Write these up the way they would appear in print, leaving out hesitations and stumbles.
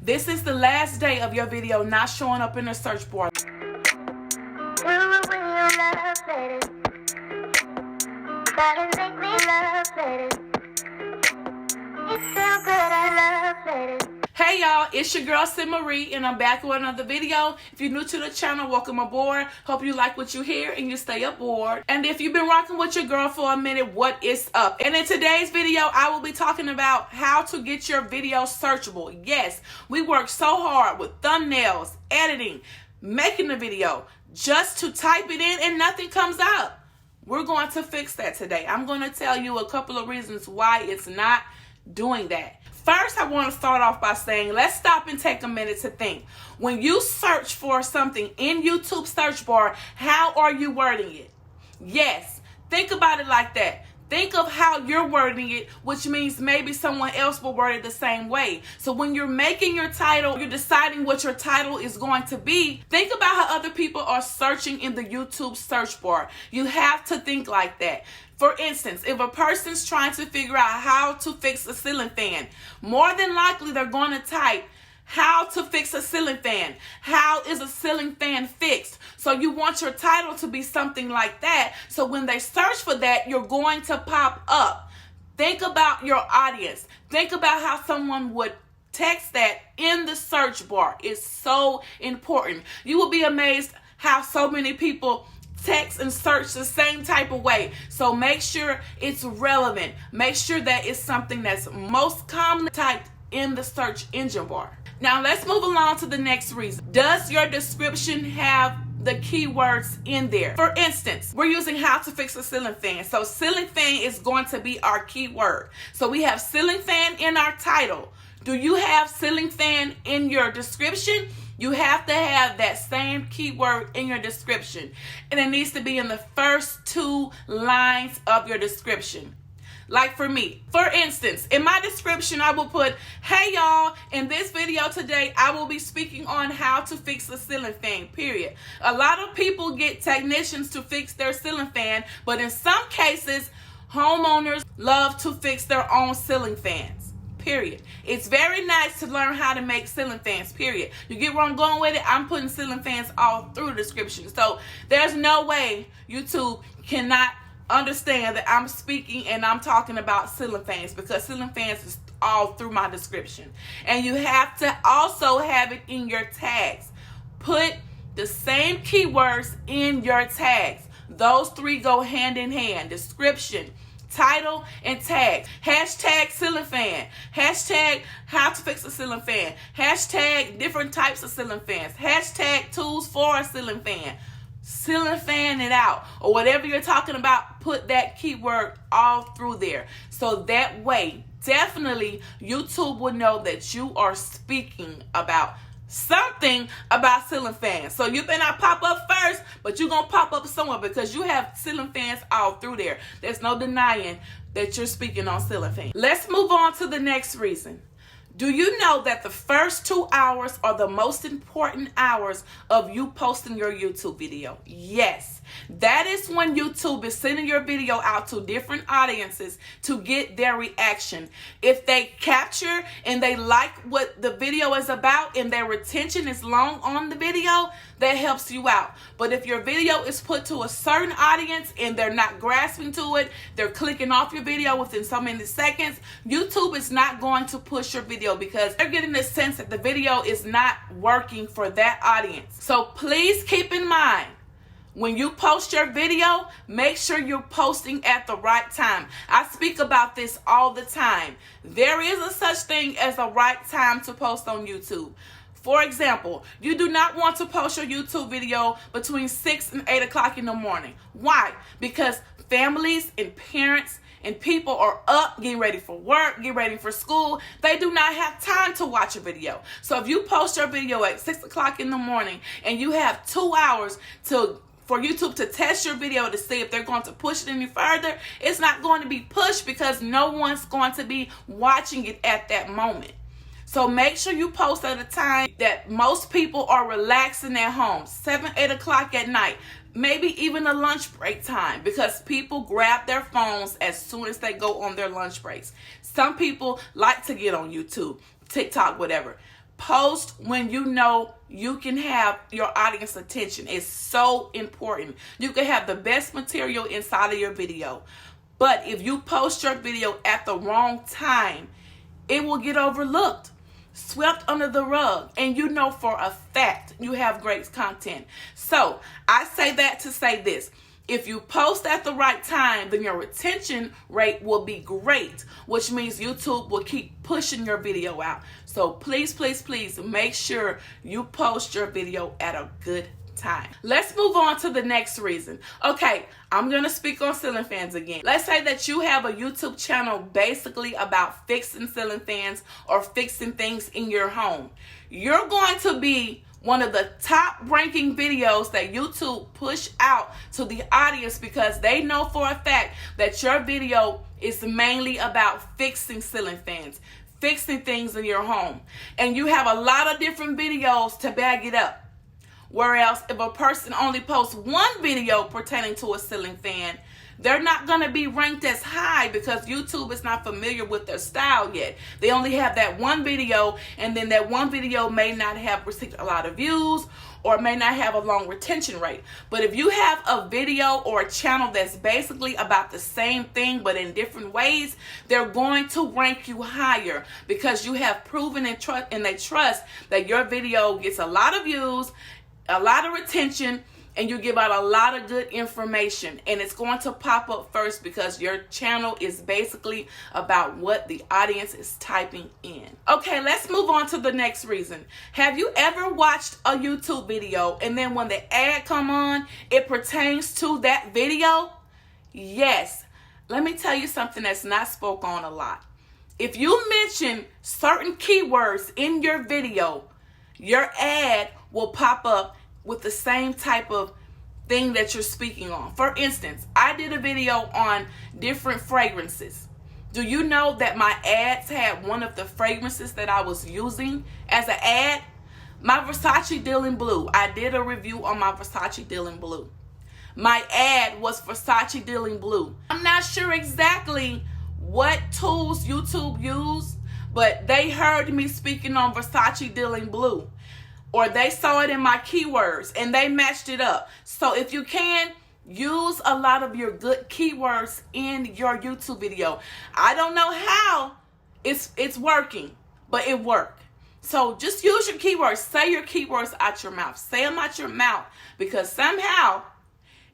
This is the last day of your video not showing up in the search bar. Hey y'all, it's your girl Sid Marie and I'm back with another video. If you're new to the channel, welcome aboard. Hope you like what you hear and you stay aboard. And if you've been rocking with your girl for a minute, what is up? And in today's video, I will be talking about how to get your video searchable. Yes, we work so hard with thumbnails, editing, making the video just to type it in and nothing comes up. We're going to fix that today. I'm going to tell you a couple of reasons why it's not doing that. First, I want to start off by saying, let's stop and take a minute to think. When you search for something in YouTube search bar, how are you wording it? Yes, think about it like that. Think of how you're wording it, which means maybe someone else will word it the same way. So when you're making your title, you're deciding what your title is going to be, think about how other people are searching in the YouTube search bar. You have to think like that. For instance, if a person's trying to figure out how to fix a ceiling fan, more than likely they're going to type, how to fix a ceiling fan. How is a ceiling fan fixed? So you want your title to be something like that. So when they search for that, you're going to pop up. Think about your audience. Think about how someone would text that in the search bar. It's so important. You will be amazed how so many people text and search the same type of way. So make sure it's relevant. Make sure that it's something that's most commonly typed in the search engine bar. Now let's move along to the next reason. Does your description have the keywords in there? For instance, we're using how to fix a ceiling fan. So ceiling fan is going to be our keyword. So we have ceiling fan in our title. Do you have ceiling fan in your description? You have to have that same keyword in your description. And it needs to be in the first 2 lines of your description. Like for me, for instance, in my description, I will put, hey y'all, in this video today, I will be speaking on how to fix a ceiling fan, period. A lot of people get technicians to fix their ceiling fan, but in some cases, homeowners love to fix their own ceiling fans, period. It's very nice to learn how to make ceiling fans, period. You get where I'm going with it? I'm putting ceiling fans all through the description. So there's no way YouTube cannot understand that I'm speaking and I'm talking about ceiling fans, because ceiling fans is all through my description. And you have to also have it in your tags. Put the same keywords in your tags. Those 3 go hand in hand. Description, title, and tags. Hashtag ceiling fan. Hashtag how to fix a ceiling fan. Hashtag different types of ceiling fans. Hashtag tools for a ceiling fan. Ceiling fan it out, or whatever you're talking about, put that keyword all through there. So that way, definitely YouTube will know that you are speaking about something about ceiling fans. So you may not pop up first, but you're gonna pop up somewhere because you have ceiling fans all through there. There's no denying that you're speaking on ceiling fans. Let's move on to the next reason. Do you know that the first 2 hours are the most important hours of you posting your YouTube video? Yes, that is when YouTube is sending your video out to different audiences to get their reaction. If they capture and they like what the video is about and their retention is long on the video, that helps you out. But if your video is put to a certain audience and they're not grasping to it, they're clicking off your video within so many seconds, YouTube is not going to push your video because they're getting the sense that the video is not working for that audience. So please keep in mind, when you post your video, make sure you're posting at the right time. I speak about this all the time. There is a such thing as a right time to post on YouTube. For example, you do not want to post your YouTube video between 6 and 8 o'clock in the morning. Why? Because families and parents and people are up, getting ready for work, getting ready for school. They do not have time to watch a video. So if you post your video at 6 o'clock in the morning and you have 2 hours for YouTube to test your video to see if they're going to push it any further, it's not going to be pushed because no one's going to be watching it at that moment. So make sure you post at a time that most people are relaxing at home, 7, 8 o'clock at night. maybe even a lunch break time, because people grab their phones as soon as they go on their lunch breaks. Some people like to get on YouTube, TikTok, whatever. Post when you know you can have your audience attention. It's so important. You can have the best material inside of your video, but if you post your video at the wrong time, it will get overlooked, swept under the rug, and you know for a fact you have great content. So I say that to say this: if you post at the right time, then your retention rate will be great, which means YouTube will keep pushing your video out. So please, please, please make sure you post your video at a good time. Let's move on to the next reason. Okay, I'm going to speak on ceiling fans again. Let's say that you have a YouTube channel basically about fixing ceiling fans or fixing things in your home. You're going to be one of the top ranking videos that YouTube push out to the audience because they know for a fact that your video is mainly about fixing ceiling fans, fixing things in your home. And you have a lot of different videos to back it up. Whereas if a person only posts one video pertaining to a ceiling fan, they're not going to be ranked as high because YouTube is not familiar with their style yet. They only have that one video, and then that one video may not have received a lot of views or may not have a long retention rate. But if you have a video or a channel that's basically about the same thing but in different ways, they're going to rank you higher because you have proven and they trust that your video gets a lot of views, a lot of retention, and you give out a lot of good information, and it's going to pop up first because your channel is basically about what the audience is typing in. Okay, let's move on to the next reason. Have you ever watched a YouTube video and then when the ad come on, it pertains to that video? Yes. Let me tell you something that's not spoke on a lot. If you mention certain keywords in your video, your ad will pop up with the same type of thing that you're speaking on. For instance, I did a video on different fragrances. Do you know that my ads had one of the fragrances that I was using as an ad? My Versace Deal in Blue. I did a review on my Versace Deal in Blue. My ad was Versace Deal in Blue. I'm not sure exactly what tools YouTube used, but they heard me speaking on Versace Deal in Blue, or they saw it in my keywords and they matched it up. So if you can, use a lot of your good keywords in your YouTube video. I don't know how it's working, but it worked. So just use your keywords. Say your keywords out your mouth. Say them out your mouth because somehow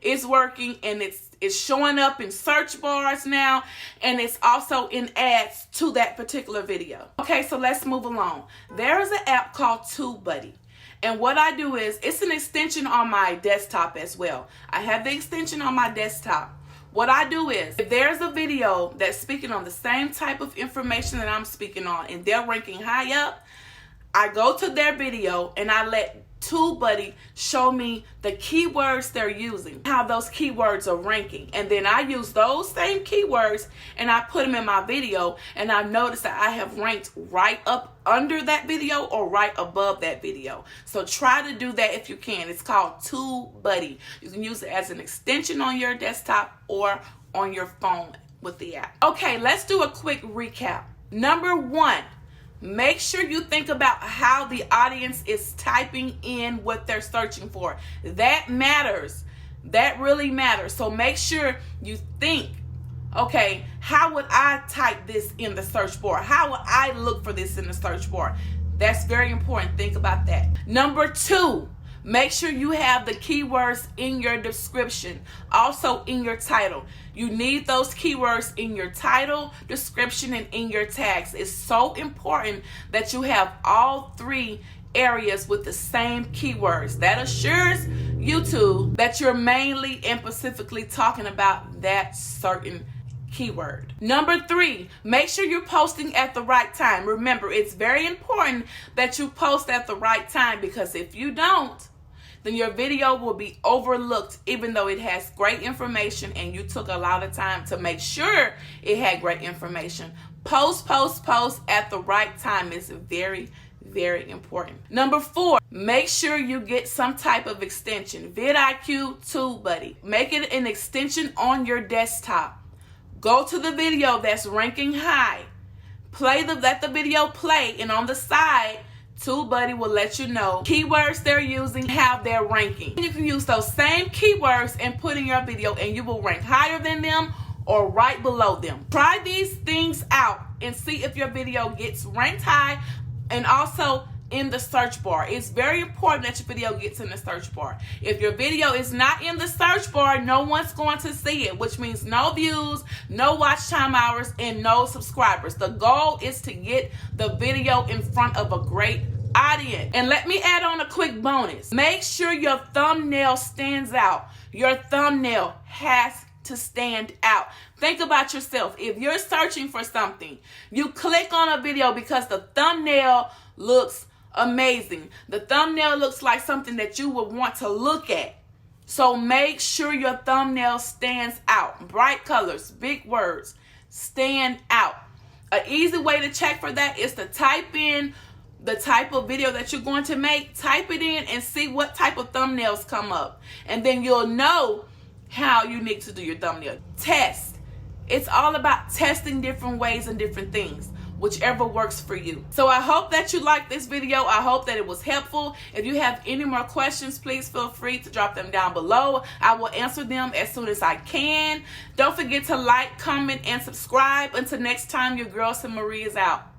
it's working, and it's showing up in search bars now, and it's also in ads to that particular video. Okay, so let's move along. There is an app called TubeBuddy. And what I do is, it's an extension on my desktop as well. I have the extension on my desktop. What I do is, if there's a video that's speaking on the same type of information that I'm speaking on and they're ranking high up, I go to their video and I let TubeBuddy show me the keywords they're using, how those keywords are ranking, and then I use those same keywords and I put them in my video, and I notice that I have ranked right up under that video or right above that video. So try to do that if you can. It's called TubeBuddy. You can use it as an extension on your desktop or on your phone with the app. Okay, let's do a quick recap. Number one, make sure you think about how the audience is typing in what they're searching for. That matters. That really matters. So make sure you think, okay, how would I type this in the search bar? How would I look for this in the search bar? That's very important. Think about that. Number two, make sure you have the keywords in your description, also in your title. You need those keywords in your title, description, and in your tags. It's so important that you have all three areas with the same keywords. That assures YouTube that you're mainly and specifically talking about that certain keyword. Number three, make sure you're posting at the right time. Remember, it's very important that you post at the right time, because if you don't, then your video will be overlooked, even though it has great information and you took a lot of time to make sure it had great information. Post at the right time is very, very important. Number four, make sure you get some type of extension. vidIQ, TubeBuddy. Make it an extension on your desktop. Go to the video that's ranking high. Let the video play, and on the side, TubeBuddy will let you know keywords they're using, how they're ranking. You can use those same keywords and put in your video, and you will rank higher than them or right below them. Try these things out and see if your video gets ranked high and also in the search bar. It's very important that your video gets in the search bar. If your video is not in the search bar, no one's going to see it, which means no views, no watch time hours, and no subscribers. The goal is to get the video in front of a great audience. And let me add on a quick bonus. Make sure your thumbnail stands out. Your thumbnail has to stand out. Think about yourself. If you're searching for something, you click on a video because the thumbnail looks amazing. The thumbnail looks like something that you would want to look at. So make sure your thumbnail stands out. Bright colors, big words, stand out. An easy way to check for that is to type in the type of video that you're going to make. Type it in and see what type of thumbnails come up. And then you'll know how you need to do your thumbnail. Test. It's all about testing different ways and different things, whichever works for you. So I hope that you liked this video. I hope that it was helpful. If you have any more questions, please feel free to drop them down below. I will answer them as soon as I can. Don't forget to like, comment, and subscribe. Until next time, your girl Marie is out.